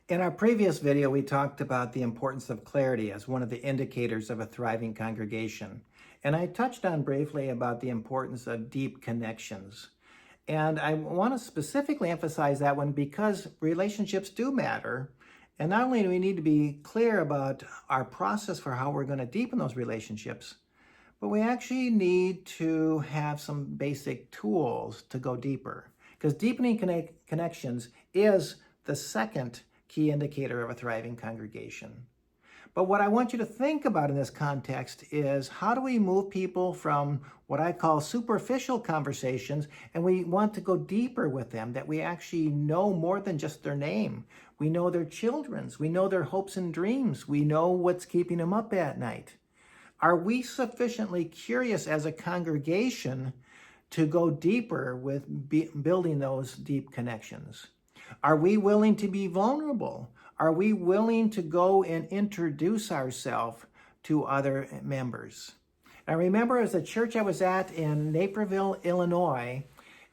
In our previous video, we talked about the importance of clarity as one of the indicators of a thriving congregation. And I touched on briefly about the importance of deep connections. And I want to specifically emphasize that one because relationships do matter. And not only do we need to be clear about our process for how we're going to deepen those relationships, but we actually need to have some basic tools to go deeper. Because deepening connections is the second key indicator of a thriving congregation. But what I want you to think about in this context is how do we move people from what I call superficial conversations, and we want to go deeper with them, that we actually know more than just their name. We know their children's, we know their hopes and dreams, we know what's keeping them up at night. Are we sufficiently curious as a congregation to go deeper with building those deep connections? Are we willing to be vulnerable? Are we willing to go and introduce ourselves to other members? I remember as a church I was at in Naperville, Illinois,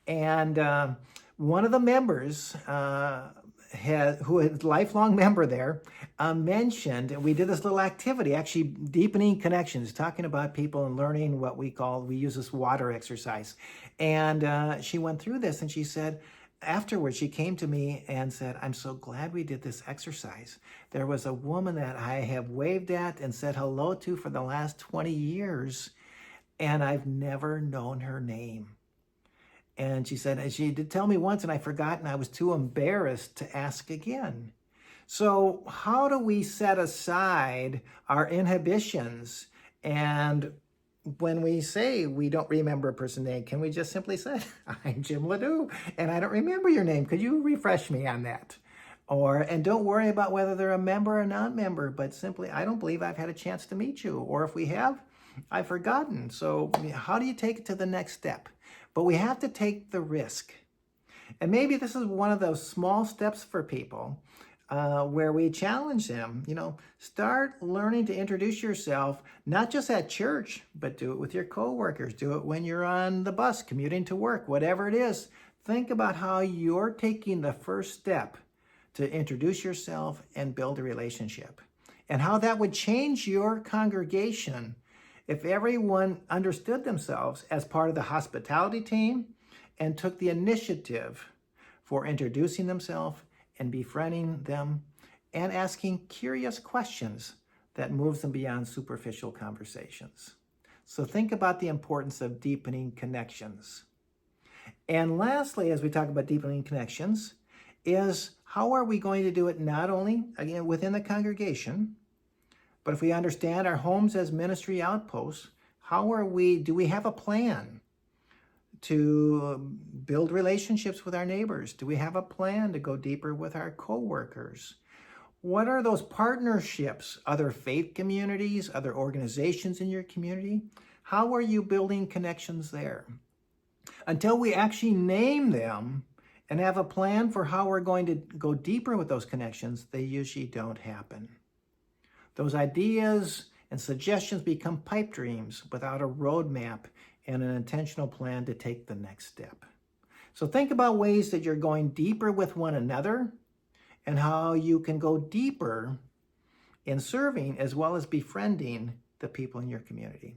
and one of the members who is a lifelong member there, mentioned, we did this little activity, actually deepening connections, talking about people and learning what we use this water exercise. And she went through this and she said, afterwards, she came to me and said, I'm so glad we did this exercise. There was a woman that I have waved at and said hello to for the last 20 years, and I've never known her name. And she said, and she did tell me once, and I forgot, and I was too embarrassed to ask again. So how do we set aside our inhibitions? And when we say we don't remember a person's name, can we just simply say, I'm Jim Ledoux, and I don't remember your name. Could you refresh me on that? And don't worry about whether they're a member or non-member, but simply, I don't believe I've had a chance to meet you. Or if we have, I've forgotten. So how do you take it to the next step? But we have to take the risk. And maybe this is one of those small steps for people where we challenge them, start learning to introduce yourself, not just at church, but do it with your coworkers. Do it when you're on the bus, commuting to work, whatever it is. Think about how you're taking the first step to introduce yourself and build a relationship, and how that would change your congregation if everyone understood themselves as part of the hospitality team and took the initiative for introducing themselves and befriending them and asking curious questions that moves them beyond superficial conversations. So think about the importance of deepening connections. And lastly, as we talk about deepening connections, is how are we going to do it not only, again, within the congregation, but if we understand our homes as ministry outposts, do we have a plan to build relationships with our neighbors? Do we have a plan to go deeper with our coworkers? What are those partnerships, other faith communities, other organizations in your community? How are you building connections there? Until we actually name them and have a plan for how we're going to go deeper with those connections, they usually don't happen. Those ideas and suggestions become pipe dreams without a roadmap and an intentional plan to take the next step. So think about ways that you're going deeper with one another and how you can go deeper in serving as well as befriending the people in your community.